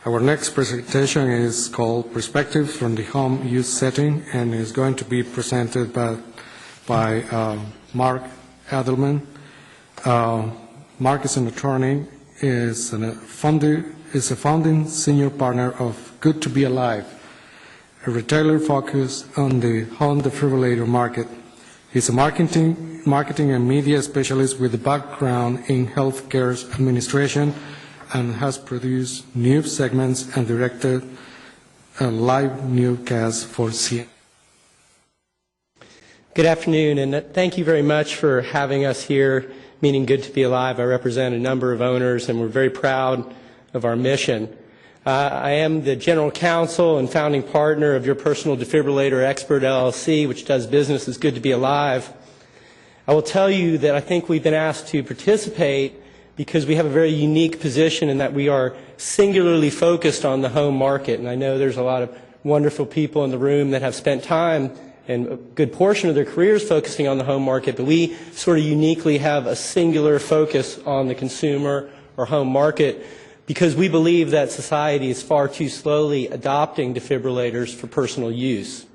Our next presentation is called Perspectives from the Home Use Setting and is going to be presented by Mark Adelman. Mark is an attorney, is a founding senior partner of Good to Be Alive, a retailer focused on the home defibrillator market. He's a marketing and media specialist with a background in healthcare administration and has produced news segments and directed a live newscast for CNN. Good afternoon, and thank you very much for having us here, meaning Good to Be Alive. I represent a number of owners, and we're very proud of our mission. I am the general counsel and founding partner of Your Personal Defibrillator Expert, LLC, which does business as Good to Be Alive. I will tell you that I think we've been asked to participate because we have a very unique position in that we are singularly focused on the home market. And I know there's a lot of wonderful people in the room that have spent time and a good portion of their careers focusing on the home market, but we sort of uniquely have a singular focus on the consumer or home market because we believe that society is far too slowly adopting defibrillators for personal use.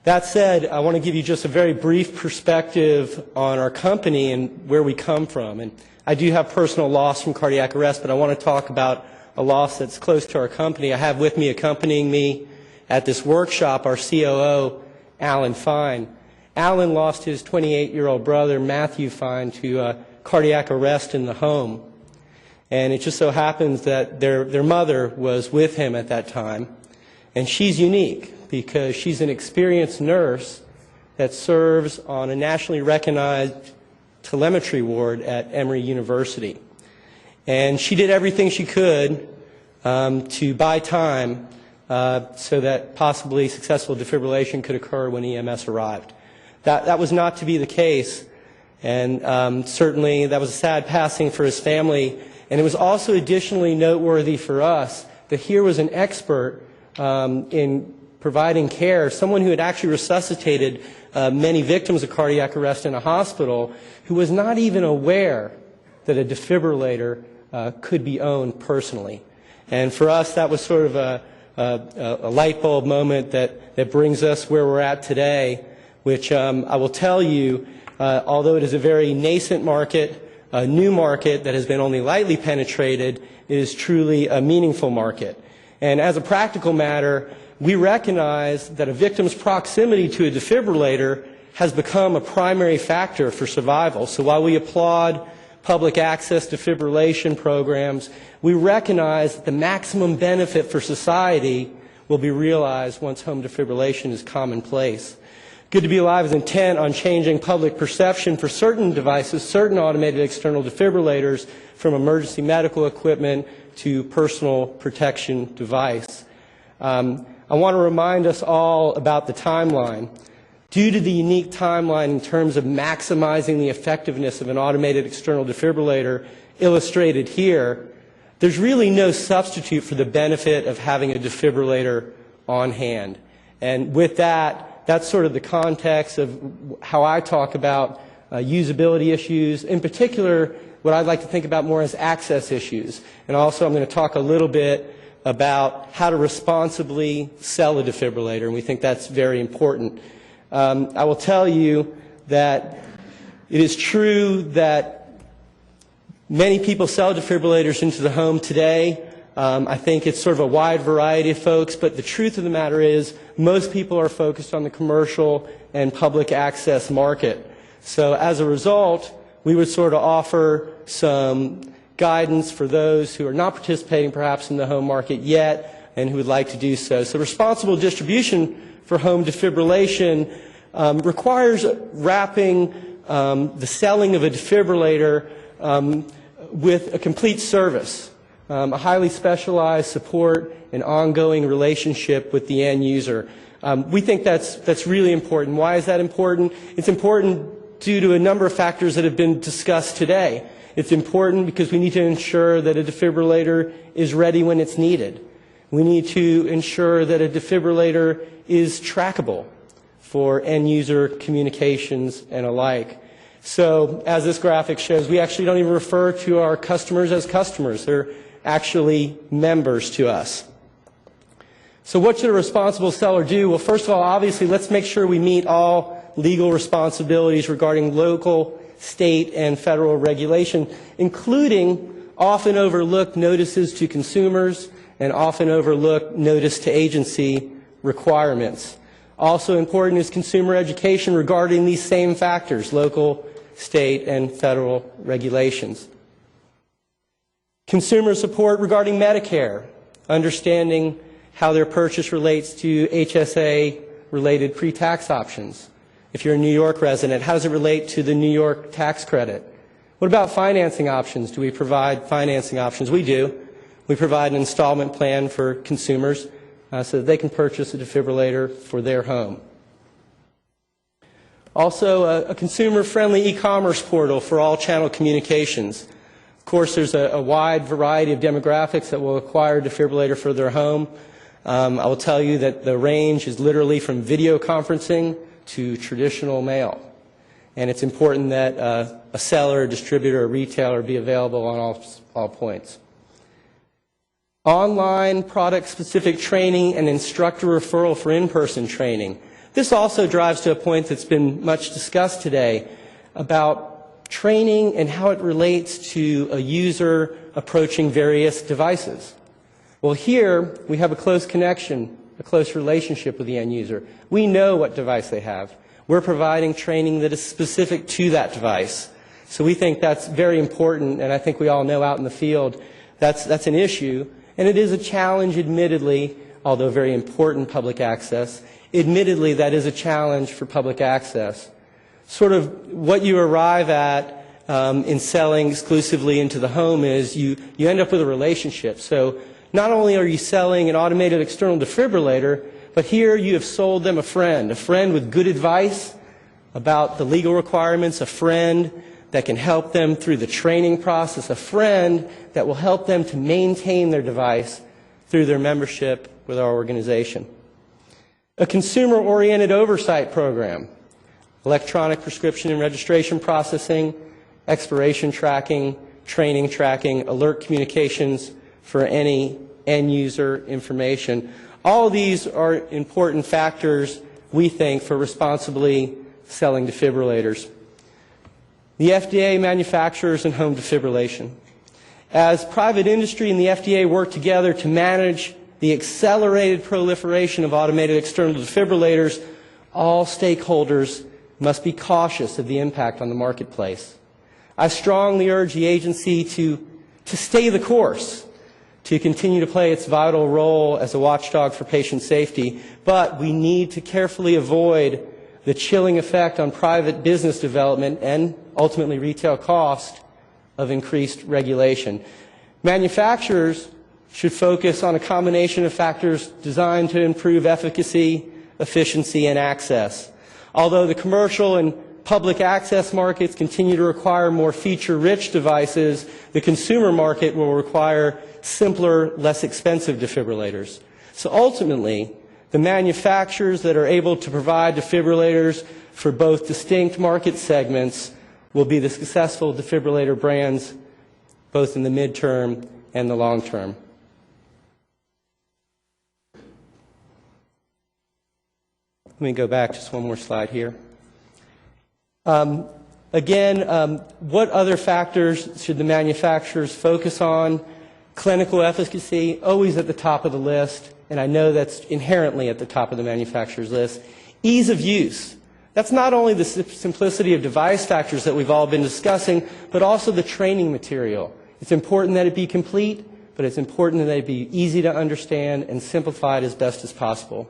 That said, I want to give you just a very brief perspective on our company and where we come from. And I do have personal loss from cardiac arrest, but I want to talk about a loss that's close to our company. I have with me, accompanying me at this workshop, our COO, Alan Fine. Alan lost his 28-year-old brother, Matthew Fine, to cardiac arrest in the home. And it just so happens that their mother was with him at that time. And she's unique because she's an experienced nurse that serves on a nationally recognized telemetry ward at Emory University. And she did everything she could to buy time so that possibly successful defibrillation could occur when EMS arrived. That was not to be the case, and certainly that was a sad passing for his family. And it was also additionally noteworthy for us that here was an expert in providing care, someone who had actually resuscitated many victims of cardiac arrest in a hospital, who was not even aware that a defibrillator could be owned personally. And for us, that was sort of a light bulb moment that brings us where we're at today, which I will tell you, although it is a very nascent market, a new market that has been only lightly penetrated, it is truly a meaningful market. And as a practical matter, we recognize that a victim's proximity to a defibrillator has become a primary factor for survival. So while we applaud public access defibrillation programs, we recognize that the maximum benefit for society will be realized once home defibrillation is commonplace. Good to Be Alive is intent on changing public perception for certain devices, certain automated external defibrillators, from emergency medical equipment to personal protection device. I want to remind us all about the timeline. Due to the unique timeline in terms of maximizing the effectiveness of an automated external defibrillator illustrated here, there's really no substitute for the benefit of having a defibrillator on hand. And with that, that's sort of the context of how I talk about usability issues, in particular what I'd like to think about more as access issues. And also I'm going to talk a little bit about how to responsibly sell a defibrillator, and we think that's very important. I will tell you that it is true that many people sell defibrillators into the home today. I think it's sort of a wide variety of folks, but the truth of the matter is most people are focused on the commercial and public access market. So as a result, we would sort of offer some guidance for those who are not participating perhaps in the home market yet and who would like to do so. So responsible distribution for home defibrillation requires wrapping the selling of a defibrillator with a complete service, a highly specialized support and ongoing relationship with the end user. We think that's really important. Why is that important? It's important due to a number of factors that have been discussed today. It's important because we need to ensure that a defibrillator is ready when it's needed. We need to ensure that a defibrillator is trackable for end user communications and alike. So as this graphic shows, we actually don't even refer to our customers as customers. They're actually members to us. So what should a responsible seller do? Well, first of all, obviously, let's make sure we meet all legal responsibilities regarding local, state, and federal regulation, including often overlooked notices to consumers and often overlooked notice to agency requirements. Also important is consumer education regarding these same factors, local, state, and federal regulations. Consumer support regarding Medicare, understanding how their purchase relates to HSA-related pre-tax options. If you're a New York resident, how does it relate to the New York tax credit? What about financing options? Do we provide financing options? We do. We provide an installment plan for consumers so that they can purchase a defibrillator for their home. Also, a consumer-friendly e-commerce portal for all channel communications. Of course, there's a wide variety of demographics that will acquire a defibrillator for their home. I will tell you that the range is literally from video conferencing to traditional mail. And it's important that a seller, a distributor, a retailer be available on all points. Online product-specific training and instructor referral for in-person training. This also drives to a point that's been much discussed today about training and how it relates to a user approaching various devices. Well, here we have a close connection, a close relationship with the end user. We know what device they have. We're providing training that is specific to that device. So we think that's very important, and I think we all know out in the field that's an issue. And it is a challenge, admittedly, although very important public access. Admittedly, that is a challenge for public access. Sort of what you arrive at in selling exclusively into the home is you end up with a relationship. So not only are you selling an automated external defibrillator, but here you have sold them a friend with good advice about the legal requirements, a friend that can help them through the training process, a friend that will help them to maintain their device through their membership with our organization. A consumer-oriented oversight program, electronic prescription and registration processing, expiration tracking, training tracking, alert communications for any end-user information. All of these are important factors, we think, for responsibly selling defibrillators. The FDA manufactures and home defibrillation. As private industry and the FDA work together to manage the accelerated proliferation of automated external defibrillators, all stakeholders must be cautious of the impact on the marketplace. I strongly urge the agency to stay the course, to continue to play its vital role as a watchdog for patient safety, but we need to carefully avoid the chilling effect on private business development and ultimately retail cost of increased regulation. Manufacturers should focus on a combination of factors designed to improve efficacy, efficiency, and access. Although the commercial and public access markets continue to require more feature-rich devices, the consumer market will require simpler, less expensive defibrillators. So ultimately, the manufacturers that are able to provide defibrillators for both distinct market segments will be the successful defibrillator brands both in the midterm and the long term. Let me go back just one more slide here. Again, what other factors should the manufacturers focus on? Clinical efficacy, always at the top of the list, and I know that's inherently at the top of the manufacturer's list. Ease of use. That's not only the simplicity of device factors that we've all been discussing, but also the training material. It's important that it be complete, but it's important that it be easy to understand and simplified as best as possible.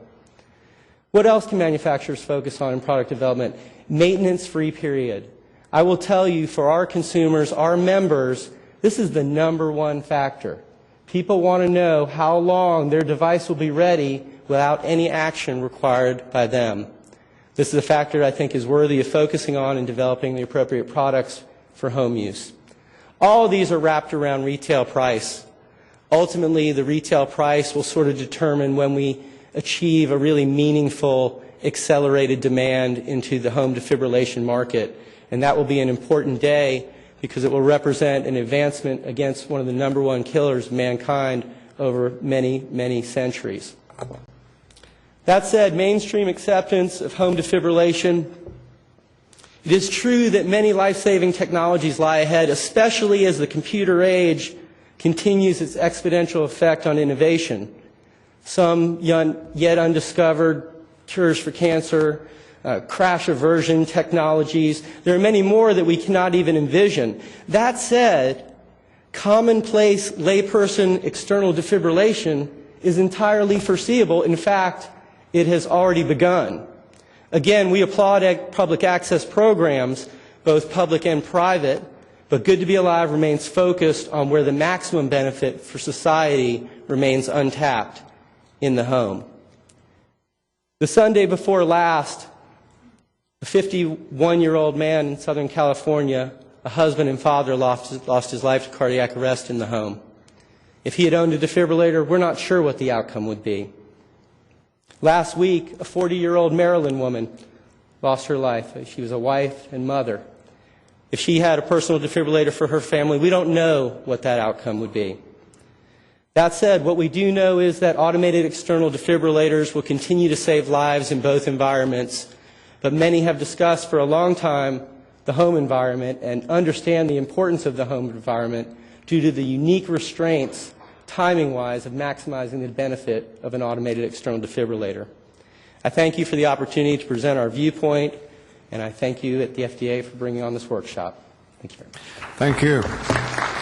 What else can manufacturers focus on in product development? Maintenance-free period. I will tell you, for our consumers, our members, this is the #1 factor. People want to know how long their device will be ready without any action required by them. This is a factor I think is worthy of focusing on in developing the appropriate products for home use. All of these are wrapped around retail price. Ultimately, the retail price will sort of determine when we achieve a really meaningful accelerated demand into the home defibrillation market. and that will be an important day because it will represent an advancement against one of the #1 killers of mankind over many, many centuries. That said, mainstream acceptance of home defibrillation, it is true that many life-saving technologies lie ahead, especially as the computer age continues its exponential effect on innovation. Some yet undiscovered cures for cancer, crash aversion technologies. There are many more that we cannot even envision. That said, commonplace layperson external defibrillation is entirely foreseeable. In fact, it has already begun. Again, we applaud public access programs, both public and private, but Good to Be Alive remains focused on where the maximum benefit for society remains untapped, in the home. The Sunday before last, a 51-year-old man in Southern California, a husband and father, lost his life to cardiac arrest in the home. If he had owned a defibrillator, we're not sure what the outcome would be. Last week, a 40-year-old Maryland woman lost her life. She was a wife and mother. If she had a personal defibrillator for her family, we don't know what that outcome would be. That said, what we do know is that automated external defibrillators will continue to save lives in both environments, but many have discussed for a long time the home environment and understand the importance of the home environment due to the unique restraints, timing-wise, of maximizing the benefit of an automated external defibrillator. I thank you for the opportunity to present our viewpoint, and I thank you at the FDA for bringing on this workshop. Thank you very much. Thank you.